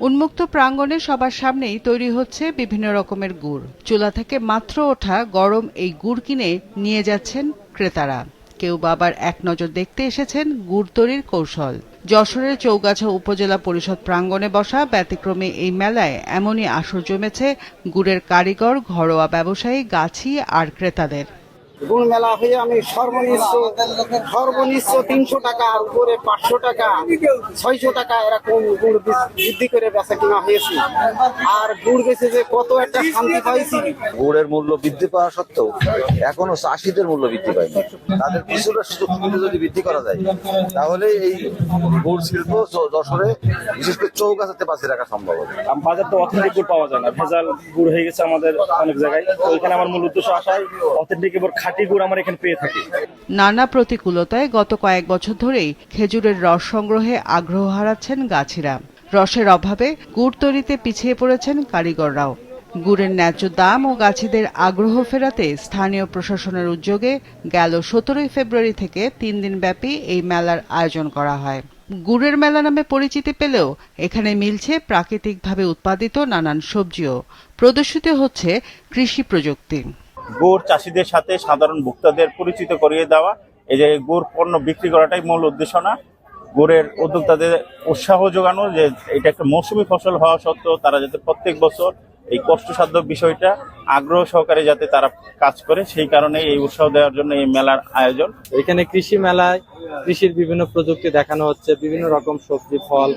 উন্মুক্ত প্রাঙ্গণে সবার সামনেই তৈরি হচ্ছে বিভিন্ন রকমের গুড়। চুলা থেকে মাত্র ওঠা গরম এই গুড় কিনে নিয়ে যাচ্ছেন ক্রেতারা। কেউ বাবার এক নজর দেখতে এসেছেন গুড় তৈরির কৌশল। যশোরের চৌগাছা উপজেলা পরিষদ প্রাঙ্গণে বসা ব্যতিক্রমী এই মেলায় এমনই আসর জমেছে গুড়ের কারিগর, ঘরোয়া ব্যবসায়ী, গাছি আর ক্রেতাদের। গুড় মেলা হয়ে আমি সর্বনিচ্চ 300 টাকা, আর উপরে 500 টাকা, 600 টাকা এরকম গুড় বৃদ্ধি করে বেচা কিনা হয়েছে। আর গুড় বেচে যে কত একটা শান্তি পাইছি। গুড়ের মূল্য বৃদ্ধি পাওয়া সত্ত্বেও এখনো চাষিদের মূল্য বৃদ্ধি পায়নি। তাদের কিছুটা সুযোগ সুবিধা যদি বৃদ্ধি করা যায়, তাহলে এই গুড় শিল্প যশোরে বিশেষ করে চৌগাছাতে বাঁচিয়ে রাখা সম্ভব হবে। বাজার তো অথেন্টিক গুড় পাওয়া যায় না, ভেজাল গুড় হয়ে গেছে আমাদের অনেক জায়গায়। তো এখানে আমার মূল উদ্দেশ্য আসায় অথেন্টিক এবং খাঁটি গুড় আমরা এখানে পেয়ে থাকি। নানা প্রতিকূলতায় গত কয়েক বছর ধরেই খেজুরের রস সংগ্রহে আগ্রহ হারাচ্ছেন গাছিরা। রসের অভাবে গুড় তৈরিতে পিছিয়ে পড়েছেন কারিগররাও। গুড়ের ন্যায্য দাম ও গাছিদের আগ্রহ ফেরাতে স্থানীয় প্রশাসনের উদ্যোগে গেল 17 ফেব্রুয়ারি থেকে 3 দিন ব্যাপী এই মেলার আয়োজন করা হয়। গুড়ের মেলা নামে পরিচিতি পেলেও এখানে মিলছে প্রাকৃতিকভাবে উৎপাদিত নানান সবজিও। প্রদর্শিত হচ্ছে কৃষি প্রযুক্তি। গুড় চাষিদের সাথে সাধারণ ভোক্তাদের পরিচিত করিয়ে দেওয়া, এই যে গুড় পণ্য বিক্রি করাটাই মূল উদ্দেশ্য না। গুড়ের উদ্যোক্তাদের উৎসাহ যোগানো, যে এটা একটা মৌসুমী ফসল হওয়া সত্ত্বেও তারা যাতে প্রত্যেক বছর এই কষ্টসাধ্য বিষয়টা আগ্রহ সহকারে যাতে তারা কাজ করে, সেই কারণে এই উৎসাহ দেওয়ার জন্য এই মেলার আয়োজন। এখানে কৃষি মেলায় কৃষির বিভিন্ন প্রযুক্তি দেখানো হচ্ছে, বিভিন্ন রকম সবজি ফল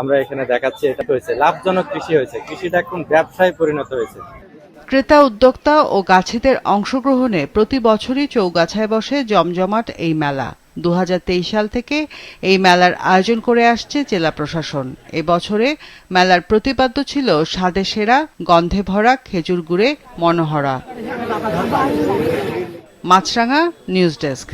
আমরা এখানে দেখাচ্ছি। এটা হয়েছে লাভজনক কৃষি হয়েছে, কৃষিটা এখন ব্যবসায় পরিণত হয়েছে। ক্রেতা, উদ্যোক্তা ও গাছিদের অংশগ্রহণে প্রতি বছরই চৌগাছায় বসে জমজমাট এই মেলা। 2023 সাল থেকে এই মেলার আয়োজন করে আসছে জেলা প্রশাসন। এবছরে মেলার প্রতিপাদ্য ছিল স্বাদে সেরা, গন্ধে ভরা, খেজুর গুড়ে মনোহরা। মাছরাঙা নিউজ ডেস্ক।